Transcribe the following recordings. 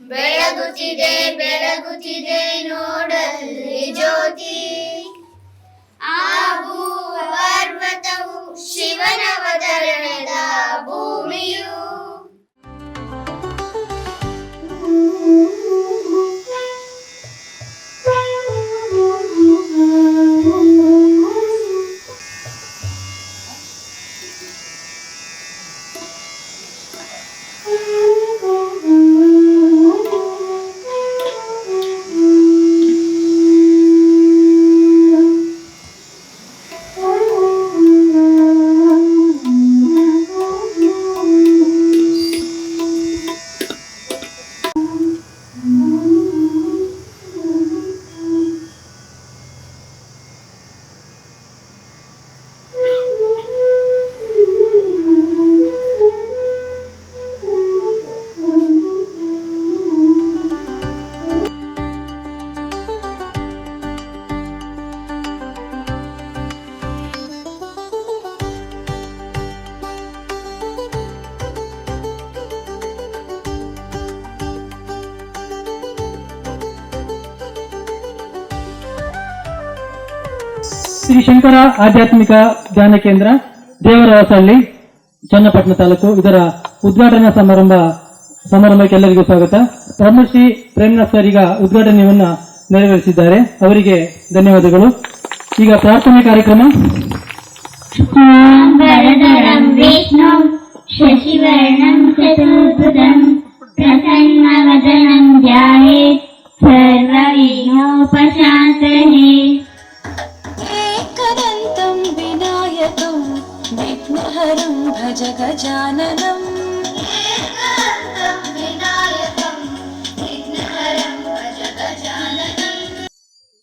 ಬೆಳಗುತ್ತಿದೆ ಬೆಳಗುತ್ತಿದೆ ನೋಡಲ್ಲಿ ಜ್ಯೋತಿ. ಆ ಭೂ ಪರ್ವತವು ಶಿವನವತರಣದ ಭೂಮಿಯು. ಶ್ರೀ ಶಂಕರ ಆಧ್ಯಾತ್ಮಿಕ ಧ್ಯಾನ ಕೇಂದ್ರ, ದೇವರಹೊಸಹಳ್ಳಿ, ಚನ್ನಪಟ್ಟಣ ತಾಲೂಕು. ಇದರ ಉದ್ಘಾಟನಾ ಸಮಾರಂಭಕ್ಕೆ ಎಲ್ಲರಿಗೂ ಸ್ವಾಗತ. ಬ್ರಹ್ಮಶ್ರೀ ಪ್ರೇಮನಾಥ್ ಸರ್ ಈಗ ಉದ್ಘಾಟನೆಯನ್ನ ನೆರವೇರಿಸಿದ್ದಾರೆ, ಅವರಿಗೆ ಧನ್ಯವಾದಗಳು. ಈಗ ಪ್ರಾರ್ಥನೆ ಕಾರ್ಯಕ್ರಮ. ಶಶಿವರ್ಣಂ ಚತುರ್ಭುಜಂ ಪ್ರಸನ್ನವದನಂ ಧ್ಯಾಯೇತ್ ಸರ್ವವಿಘ್ನೋಪಶಾಂತಯೇ. एकदन्तं विनायकं विघ्नहरं भज गजाननम्.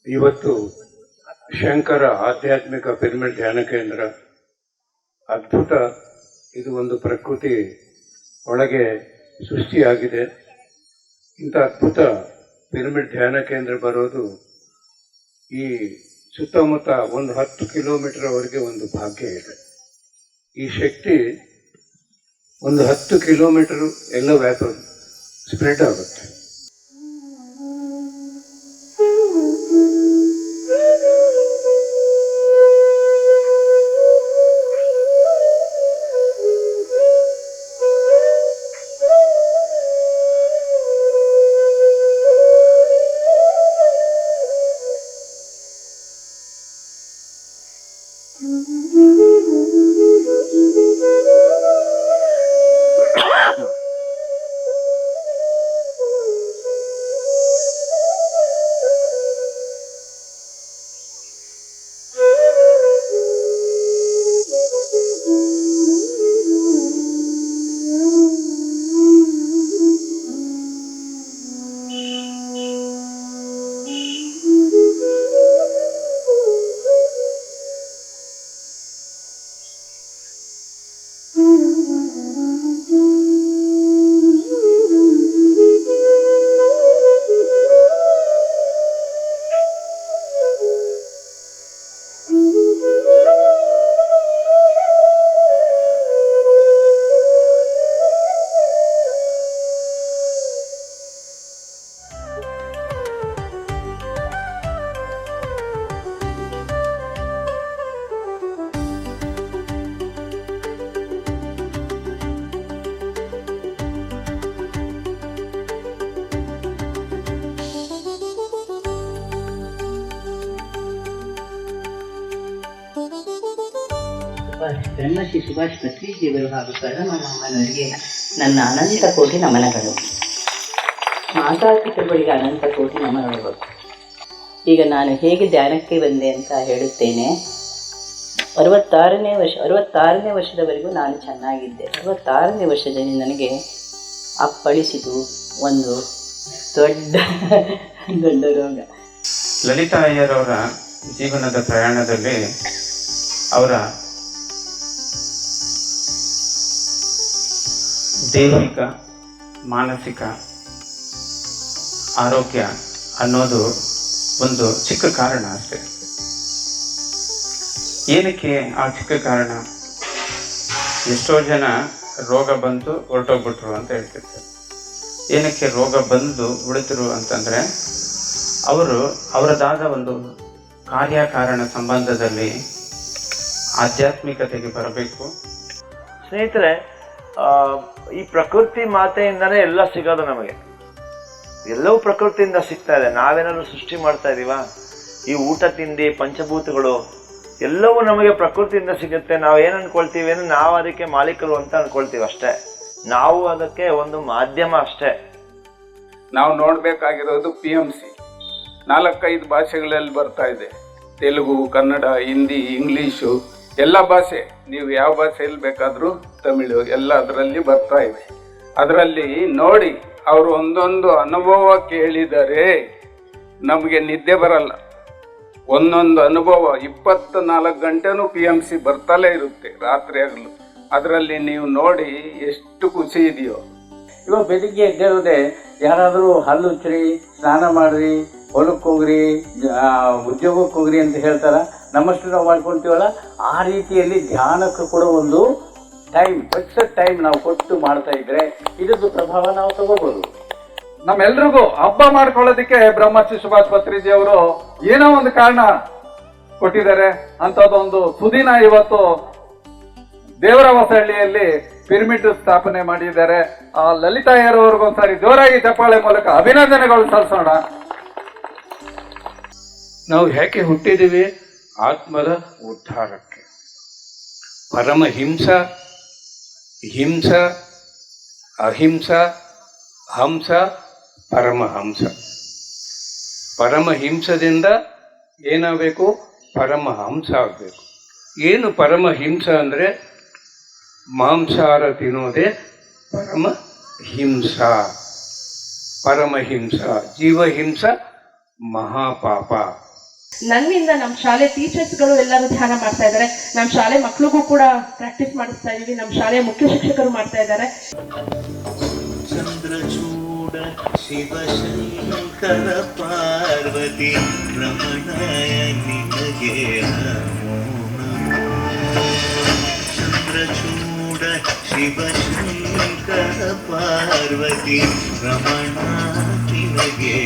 ಇವತ್ತು ಶಂಕರ ಆಧ್ಯಾತ್ಮಿಕ ಪಿರಮಿಡ್ ಧ್ಯಾನ ಕೇಂದ್ರ ಅದ್ಭುತ. ಇದು ಒಂದು ಪ್ರಕೃತಿ ಒಳಗೆ ಸೃಷ್ಟಿಯಾಗಿದೆ. ಇಂಥ ಅದ್ಭುತ ಪಿರಮಿಡ್ ಧ್ಯಾನ ಕೇಂದ್ರ ಬರೋದು ಈ ಸುತ್ತಮುತ್ತ ಒಂದು 10 ಕಿಲೋಮೀಟರ್ವರೆಗೆ ಒಂದು ಭಾಗ್ಯ ಇದೆ. ಈ ಶಕ್ತಿ ಒಂದು 10 ಕಿಲೋಮೀಟರ್ ಎಲ್ಲ ಸ್ಪ್ರೆಡ್ ಆಗುತ್ತೆ. ಬ್ರಹ್ಮಶ್ರೀ ಸುಭಾಷ್ ಪತ್ರಿಜಿಯವರು ಹಾಗೂ ಸ್ವರ್ಣಮಾಮನವರಿಗೆ ನನ್ನ ಅನಂತ ಕೋಟಿ ನಮನಗಳು. ಮಾತಾಪಿತೃಗಳಿಗೆ ಅನಂತ ಕೋಟಿ ನಮನಗಳು. ಈಗ ನಾನು ಹೇಗೆ ಧ್ಯಾನಕ್ಕೆ ಬಂದೆ ಅಂತ ಹೇಳುತ್ತೇನೆ. 66ನೇ ವರ್ಷದವರೆಗೂ ನಾನು ಚೆನ್ನಾಗಿದ್ದೆ. 66ನೇ ವರ್ಷದಲ್ಲಿ ನನಗೆ ಅಪ್ಪಳಿಸಿತು ಒಂದು ದೊಡ್ಡ ರೋಗ. ಲಲಿತಾ ಅಯ್ಯರವರ ಜೀವನದ ಪ್ರಯಾಣದಲ್ಲಿ ಅವರ ದೈಹಿಕ ಮಾನಸಿಕ ಆರೋಗ್ಯ ಅನ್ನೋದು ಒಂದು ಚಿಕ್ಕ ಕಾರಣ ಅಷ್ಟೆ. ಏನಕ್ಕೆ ಆ ಚಿಕ್ಕ ಕಾರಣ? ಎಷ್ಟೋ ಜನ ರೋಗ ಬಂತು ಹೊರಟೋಗ್ಬಿಟ್ರು ಅಂತ ಹೇಳ್ತಿರ್ತಾರೆ. ಏನಕ್ಕೆ ರೋಗ ಬಂದು ಉಳಿತರು ಅಂತಂದರೆ ಅವರದಾದ ಒಂದು ಕಾರ್ಯಕಾರಣ ಸಂಬಂಧದಲ್ಲಿ ಆಧ್ಯಾತ್ಮಿಕತೆಗೆ ಬರಬೇಕು. ಸ್ನೇಹಿತರೆ, ಈ ಪ್ರಕೃತಿ ಮಾತೆಯಿಂದನೇ ಎಲ್ಲ ಸಿಗೋದು ನಮಗೆ. ಎಲ್ಲವೂ ಪ್ರಕೃತಿಯಿಂದ ಸಿಗ್ತಾ ಇದೆ. ನಾವೇನಾದ್ರು ಸೃಷ್ಟಿ ಮಾಡ್ತಾ ಇದೀವ? ಈ ಊಟ ತಿಂಡಿ ಪಂಚಭೂತಗಳು ಎಲ್ಲವೂ ನಮಗೆ ಪ್ರಕೃತಿಯಿಂದ ಸಿಗುತ್ತೆ. ನಾವು ಏನು ಅನ್ಕೊಳ್ತೀವಿ ಅಂದ್ರೆ ನಾವು ಅದಕ್ಕೆ ಮಾಲೀಕರು ಅಂತ ಅನ್ಕೊಳ್ತೀವಿ ಅಷ್ಟೇ. ನಾವು ಅದಕ್ಕೆ ಒಂದು ಮಾಧ್ಯಮ ಅಷ್ಟೇ. ನಾವು ನೋಡಬೇಕಾಗಿರೋದು PMC 4-5 ಭಾಷೆಗಳಲ್ಲಿ ಬರ್ತಾ ಇದೆ. ತೆಲುಗು, ಕನ್ನಡ, ಹಿಂದಿ, ಇಂಗ್ಲೀಷು ಎಲ್ಲ ಭಾಷೆ. ನೀವು ಯಾವ ಭಾಷೆಯಲ್ಲಿ ಬೇಕಾದರೂ, ತಮಿಳು ಎಲ್ಲ ಅದರಲ್ಲಿ ಬರ್ತಾ ಇದೆ. ಅದರಲ್ಲಿ ನೋಡಿ ಅವರು ಒಂದೊಂದು ಅನುಭವ ಕೇಳಿದರೆ ನಮಗೆ ನಿದ್ದೆ ಬರಲ್ಲ. ಒಂದೊಂದು ಅನುಭವ 24 ಗಂಟೆನೂ PMC ಬರ್ತಲೇ ಇರುತ್ತೆ, ರಾತ್ರಿ ಆಗಲು. ಅದರಲ್ಲಿ ನೀವು ನೋಡಿ ಎಷ್ಟು ಖುಷಿ ಇದೆಯೋ. ಇವಾಗ ಬೆಳಿಗ್ಗೆ ಎದ್ದೇಳೋದೆ ಯಾರಾದರೂ ಹಲ್ಲುಚ್ಚ್ರಿ, ಸ್ನಾನ ಮಾಡ್ರಿ, ಹೊಲಕ್ಕೆ ಹೋಗ್ರಿ, ಉದ್ಯೋಗಕ್ಕೆ ಹೋಗ್ರಿ ಅಂತ ಹೇಳ್ತಾರ. ನಮ್ಮಷ್ಟು ನಾವು ಮಾಡ್ಕೊಳ್ತೀವಲ್ಲ, ಆ ರೀತಿಯಲ್ಲಿ ಧ್ಯಾನಕ್ಕೆ ಕೂಡ ಒಂದು ಫಿಕ್ಸೆಡ್ ಟೈಮ್ ನಾವು ಕೊಟ್ಟು ಮಾಡ್ತಾ ಇದ್ರೆ ಇದ್ರದ್ದು ಪ್ರಭಾವ ನಾವು ತಗೋಬಹುದು. ನಮ್ಮೆಲ್ರಿಗೂ ಹಬ್ಬ ಮಾಡ್ಕೊಳ್ಳೋದಕ್ಕೆ ಬ್ರಹ್ಮಶ್ರೀ ಸುಭಾಷ್ ಪತ್ರಿಜಿ ಅವರು ಏನೋ ಒಂದು ಕಾರಣ ಕೊಟ್ಟಿದ್ದಾರೆ. ಅಂಥದ್ದೊಂದು ಸುದಿನ ಇವತ್ತು ದೇವರ ಹೊಸಹಳ್ಳಿಯಲ್ಲಿ ಪಿರಮಿಡ್ ಸ್ಥಾಪನೆ ಮಾಡಿದ್ದಾರೆ. ಆ ಲಲಿತಾ ಅಯ್ಯರವ್ರಿಗೊಂದ್ಸಾರಿ ಜೋರಾಗಿ ಚಪ್ಪಾಳೆ ಮೂಲಕ ಅಭಿನಂದನೆಗಳು ಸಲ್ಲಿಸೋಣ. ನಾವು ಯಾಕೆ ಹುಟ್ಟಿದ್ದೀವಿ? ಆತ್ಮದ ಉದ್ಧಾರಕ್ಕೆ. ಪರಮಹಿಂಸ, ಹಿಂಸ, ಅಹಿಂಸ, ಹಂಸ, ಪರಮಹಂಸ. ಪರಮಹಿಂಸದಿಂದ ಏನಾಗಬೇಕು? ಪರಮಹಂಸ ಆಗಬೇಕು. ಏನು ಪರಮಹಿಂಸ ಅಂದರೆ ಮಾಂಸಾಹಾರ ತಿನ್ನೋದೇ ಪರಮಹಿಂಸ. ಪರಮಹಿಂಸ, ಜೀವಹಿಂಸ ಮಹಾಪಾಪ. ನನ್ನಿಂದ ನಮ್ಮ ಶಾಲೆ ಟೀಚರ್ಸ್ಗಳು ಎಲ್ಲರೂ ಧ್ಯಾನ ಮಾಡ್ತಾ ಇದ್ದಾರೆ. ನಮ್ಮ ಶಾಲೆ ಮಕ್ಕಳಿಗೂ ಕೂಡ ಪ್ರಾಕ್ಟೀಸ್ ಮಾಡಿಸ್ತಾ ಇದೀವಿ. ನಮ್ಮ ಶಾಲೆಯ ಮುಖ್ಯ ಶಿಕ್ಷಕರು ಮಾಡ್ತಾ ಇದ್ದಾರೆ. ಚಂದ್ರಚೂಡ ಶಿವಶಂಕರ ಪಾರ್ವತಿ ರಮಣಾಯ ನಿನಗೆ ಚಂದ್ರಚೂಡ ಶಿವಶಂಕರ ಪಾರ್ವತಿ ರಮಣ ನಿನಗೆ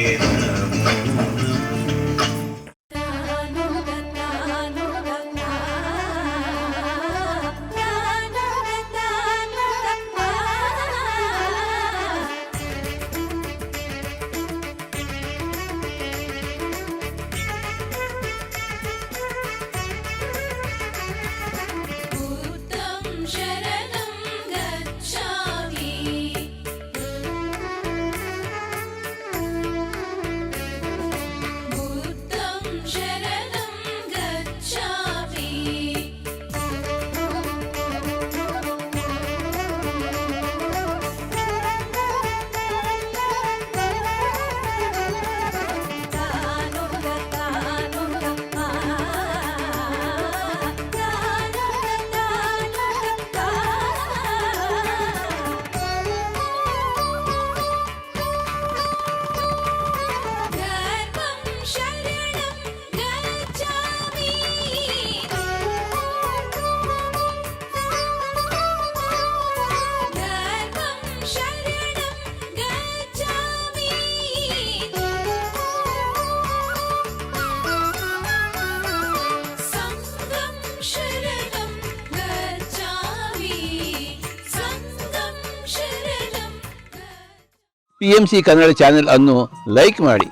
PMC ಕನ್ನಡ ಚಾನೆಲ್ ಅನ್ನು ಲೈಕ್ ಮಾಡಿ,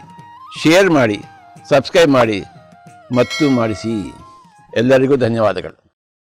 ಶೇರ್ ಮಾಡಿ, ಸಬ್ಸ್ಕ್ರೈಬ್ ಮಾಡಿ ಮತ್ತು ಮಾಡಿಸಿ. ಎಲ್ಲರಿಗೂ ಧನ್ಯವಾದಗಳು.